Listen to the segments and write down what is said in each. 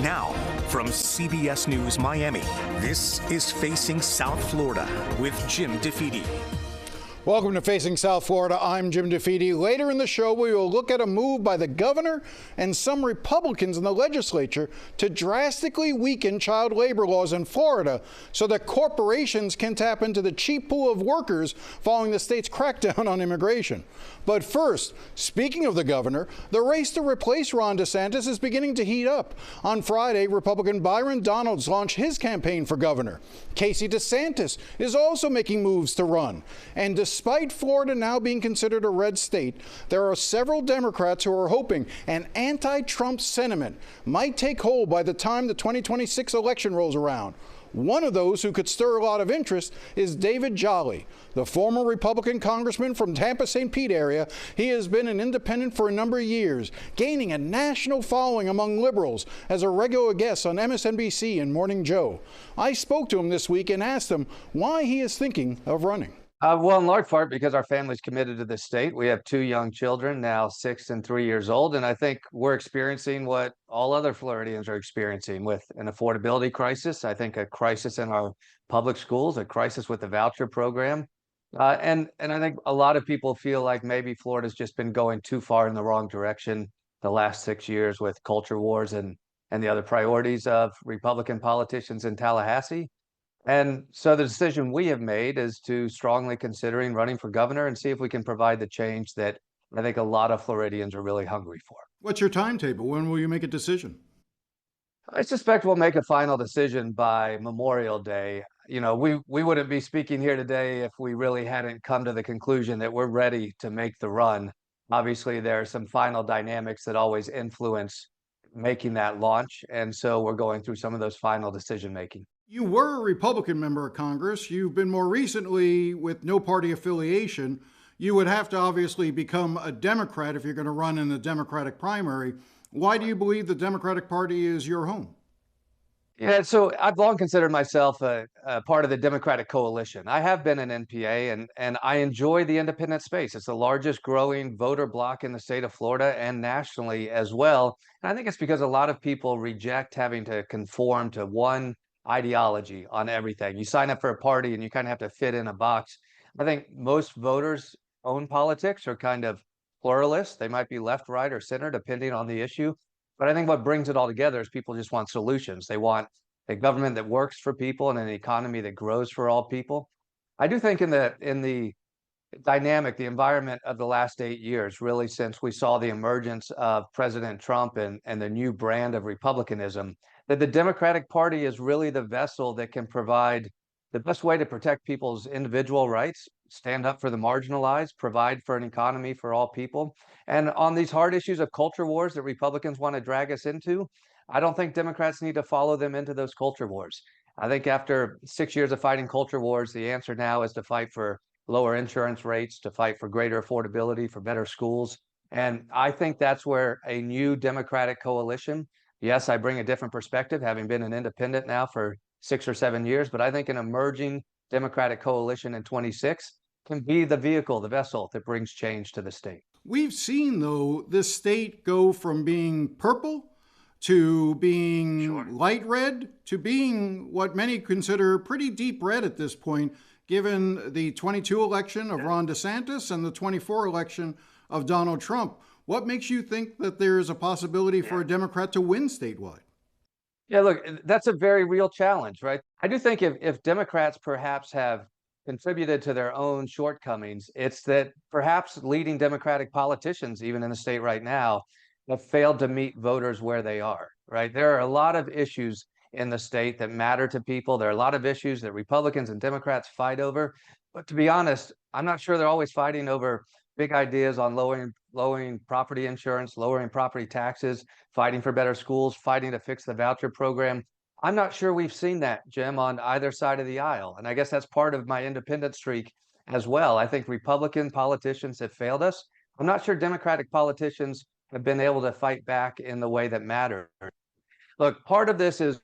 Now, from CBS News Miami, this is Facing South Florida with Jim DeFede. Welcome to Facing South Florida. I'm Jim DeFede. Later in the show, we will look at a move by the governor and some Republicans in the legislature to drastically weaken child labor laws in Florida so that corporations can tap into the cheap pool of workers following the state's crackdown on immigration. But first, speaking of the governor, the race to replace Ron DeSantis is beginning to heat up. On Friday, Republican Byron Donalds launched his campaign for governor. Casey DeSantis is also making moves to run. And despite Florida now being considered a red state, there are several Democrats who are hoping an anti-Trump sentiment might take hold by the time the 2026 election rolls around. One of those who could stir a lot of interest is David Jolly, the former Republican congressman from Tampa-St. Pete area. He has been an independent for a number of years, gaining a national following among liberals as a regular guest on MSNBC and Morning Joe. I spoke to him this week and asked him why he is thinking of running. Well, in large part because our family's committed to this state. We have two young children, now 6 and 3 years old, and I think we're experiencing what all other Floridians are experiencing with an affordability crisis. I think a crisis in our public schools, a crisis with the voucher program, and I think a lot of people feel like maybe Florida's just been going too far in the wrong direction the last 6 years with culture wars and the other priorities of Republican politicians in Tallahassee. And so the decision we have made is to strongly considering running for governor and see if we can provide the change that I think a lot of Floridians are really hungry for. What's your timetable? When will you make a decision? I suspect we'll make a final decision by Memorial Day. You know, we wouldn't be speaking here today if we really hadn't come to the conclusion that we're ready to make the run. Obviously, there are some final dynamics that always influence making that launch. And so we're going through some of those final decision making. You were a Republican member of Congress. You've been more recently with no party affiliation. You would have to obviously become a Democrat if you're going to run in the Democratic primary. Why do you believe the Democratic Party is your home? Yeah, so I've long considered myself a part of the Democratic coalition. I have been an NPA and I enjoy the independent space. It's the largest growing voter bloc in the state of Florida and nationally as well. And I think it's because a lot of people reject having to conform to one ideology on everything. You sign up for a party and you kind of have to fit in a box. I think most voters' own politics are kind of pluralist. They might be left, right, or center, depending on the issue. But I think what brings it all together is people just want solutions. They want a government that works for people and an economy that grows for all people. I do think in the dynamic, the environment of the last 8 years, really since we saw the emergence of President Trump and the new brand of republicanism, that the Democratic Party is really the vessel that can provide the best way to protect people's individual rights, stand up for the marginalized, provide for an economy for all people. And on these hard issues of culture wars that Republicans want to drag us into, I don't think Democrats need to follow them into those culture wars. I think after 6 years of fighting culture wars, the answer now is to fight for lower insurance rates, to fight for greater affordability, for better schools. And I think that's where a new Democratic coalition, yes, I bring a different perspective, having been an independent now for 6 or 7 years, but I think an emerging Democratic coalition in 26 can be the vehicle, the vessel that brings change to the state. We've seen, though, this state go from being purple to being light red to being what many consider pretty deep red at this point, given the 22 election of Ron DeSantis and the 24 election of Donald Trump. What makes you think that there is a possibility for a Democrat to win statewide? Yeah, look, that's a very real challenge, right? I do think if Democrats perhaps have contributed to their own shortcomings, it's that perhaps leading Democratic politicians, even in the state right now, have failed to meet voters where they are, right? There are a lot of issues in the state that matter to people. There are a lot of issues that Republicans and Democrats fight over. But to be honest, I'm not sure they're always fighting over big ideas on lowering property insurance, lowering property taxes, fighting for better schools, fighting to fix the voucher program. I'm not sure we've seen that, Jim, on either side of the aisle. And I guess that's part of my independent streak as well. I think Republican politicians have failed us. I'm not sure Democratic politicians have been able to fight back in the way that matters. Look, part of this is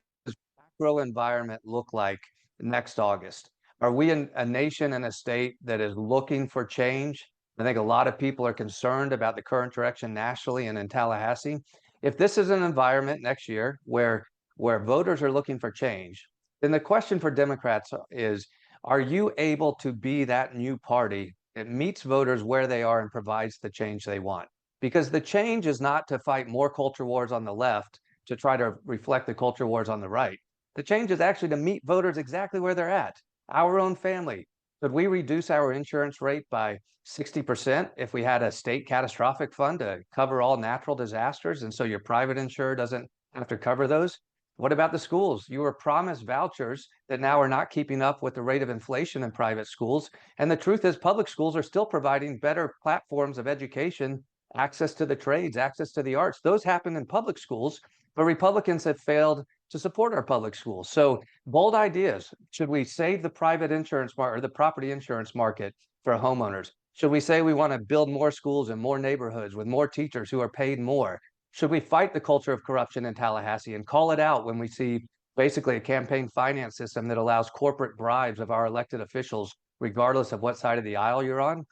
macro environment look like next August? Are we a nation and a state that is looking for change? I think a lot of people are concerned about the current direction nationally and in Tallahassee. If this is an environment next year where voters are looking for change, then the question for Democrats is, are you able to be that new party that meets voters where they are and provides the change they want? Because the change is not to fight more culture wars on the left to try to reflect the culture wars on the right. The change is actually to meet voters exactly where they're at. Our own family. Could we reduce our insurance rate by 60% if we had a state catastrophic fund to cover all natural disasters? And so your private insurer doesn't have to cover those? What about the schools? You were promised vouchers that now are not keeping up with the rate of inflation in private schools. And the truth is, public schools are still providing better platforms of education, access to the trades, access to the arts. Those happen in public schools, but Republicans have failed to support our public schools. So bold ideas. Should we save the private insurance market or the property insurance market for homeowners? Should we say we want to build more schools in more neighborhoods with more teachers who are paid more? Should we fight the culture of corruption in Tallahassee and call it out when we see basically a campaign finance system that allows corporate bribes of our elected officials, regardless of what side of the aisle you're on?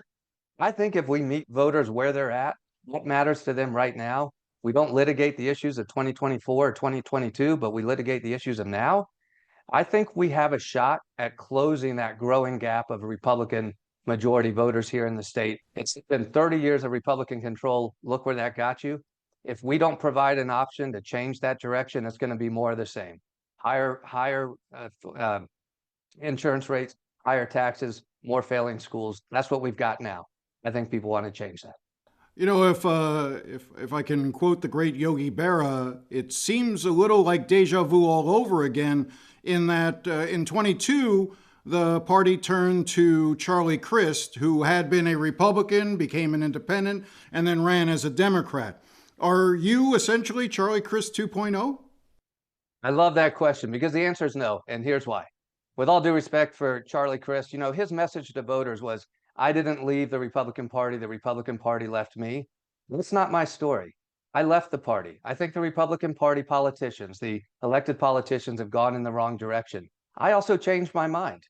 I think if we meet voters where they're at, what matters to them right now, we don't litigate the issues of 2024 or 2022, but we litigate the issues of now. I think we have a shot at closing that growing gap of Republican majority voters here in the state. It's been 30 years of Republican control. Look where that got you. If we don't provide an option to change that direction, it's going to be more of the same. Higher insurance rates, higher taxes, more failing schools. That's what we've got now. I think people want to change that. You know, if I can quote the great Yogi Berra, it seems a little like deja vu all over again, in that in 22, the party turned to Charlie Crist, who had been a Republican, became an independent, and then ran as a Democrat. Are you essentially Charlie Crist 2.0? I love that question because the answer is no, and here's why. With all due respect for Charlie Crist, his message to voters was, I didn't leave the Republican Party left me. That's not my story. I left the party. I think the Republican Party politicians, the elected politicians, have gone in the wrong direction. I also changed my mind.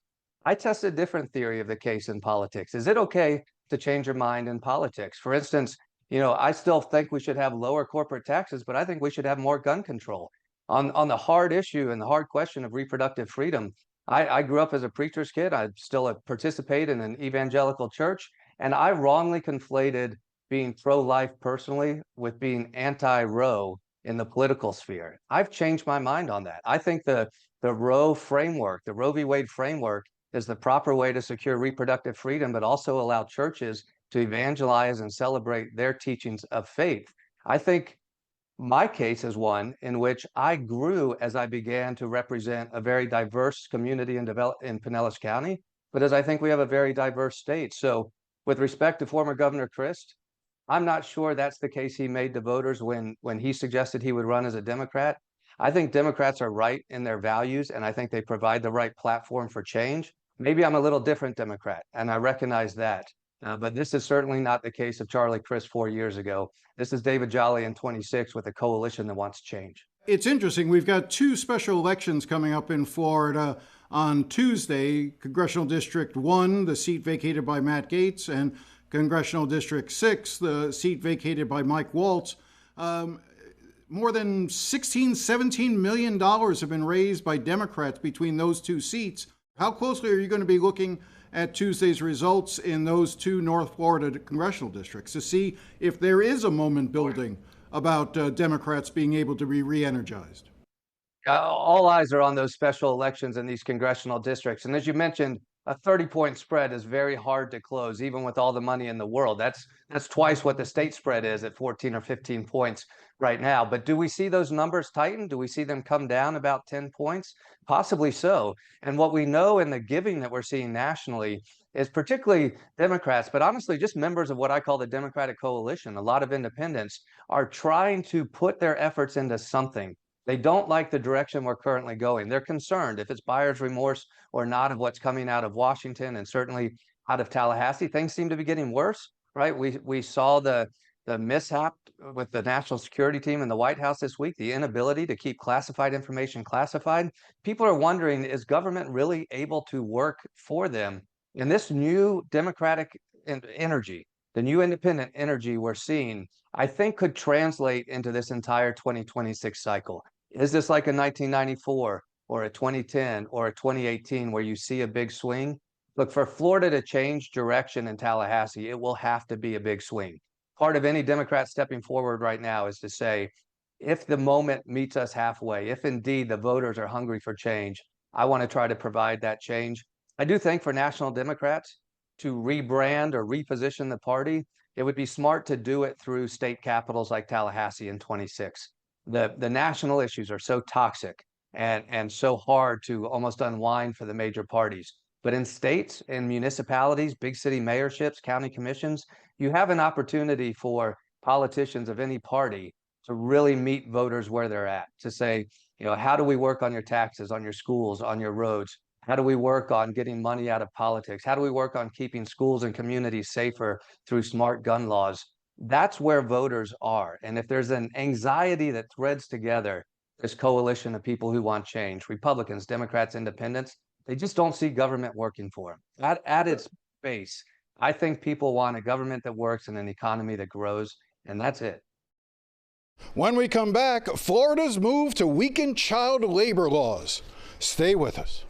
I test a different theory of the case in politics. Is it okay to change your mind in politics? For instance, I still think we should have lower corporate taxes, but I think we should have more gun control. On the hard issue and the hard question of reproductive freedom, I grew up as a preacher's kid. I still participate in an evangelical church, and I wrongly conflated being pro-life personally with being anti-Roe in the political sphere. I've changed my mind on that. I think the Roe framework, the Roe v. Wade framework, is the proper way to secure reproductive freedom, but also allow churches to evangelize and celebrate their teachings of faith. I think my case is one in which I grew as I began to represent a very diverse community in Pinellas County, but as I think we have a very diverse state. So with respect to former Governor Crist, I'm not sure that's the case he made to voters when he suggested he would run as a Democrat. I think Democrats are right in their values, and I think they provide the right platform for change. Maybe I'm a little different Democrat, and I recognize that. But this is certainly not the case of Charlie Crist 4 years ago. This is David Jolly in 26 with a coalition that wants change. It's interesting. We've got two special elections coming up in Florida on Tuesday. Congressional District 1, the seat vacated by Matt Gaetz, and Congressional District 6, the seat vacated by Mike Waltz. More than $17 million have been raised by Democrats between those two seats. How closely are you going to be looking at Tuesday's results in those two North Florida congressional districts to see if there is a moment building about Democrats being able to be re-energized? All eyes are on those special elections in these congressional districts. And as you mentioned, a 30-point spread is very hard to close, even with all the money in the world. That's twice what the state spread is at 14 or 15 points right now. But do we see those numbers tighten? Do we see them come down about 10 points? Possibly so. And what we know in the giving that we're seeing nationally is particularly Democrats, but honestly, just members of what I call the Democratic coalition, a lot of independents, are trying to put their efforts into something. They don't like the direction we're currently going. They're concerned if it's buyer's remorse or not of what's coming out of Washington and certainly out of Tallahassee. Things seem to be getting worse, right? We saw the mishap with the national security team in the White House this week, the inability to keep classified information classified. People are wondering, is government really able to work for them? And this new Democratic energy, the new independent energy we're seeing, I think could translate into this entire 2026 cycle. Is this like a 1994 or a 2010 or a 2018 where you see a big swing? Look, for Florida to change direction in Tallahassee, it will have to be a big swing. Part of any Democrat stepping forward right now is to say, if the moment meets us halfway, if indeed the voters are hungry for change, I want to try to provide that change. I do think for national Democrats to rebrand or reposition the party, it would be smart to do it through state capitals like Tallahassee in 26. The national issues are so toxic and so hard to almost unwind for the major parties. But in states and municipalities, big city mayorships, county commissions, you have an opportunity for politicians of any party to really meet voters where they're at, to say, how do we work on your taxes, on your schools, on your roads? How do we work on getting money out of politics? How do we work on keeping schools and communities safer through smart gun laws? That's where voters are. And if there's an anxiety that threads together this coalition of people who want change, Republicans, Democrats, Independents, they just don't see government working for them. At its base, I think people want a government that works and an economy that grows, and that's it. When we come back, Florida's move to weaken child labor laws. Stay with us.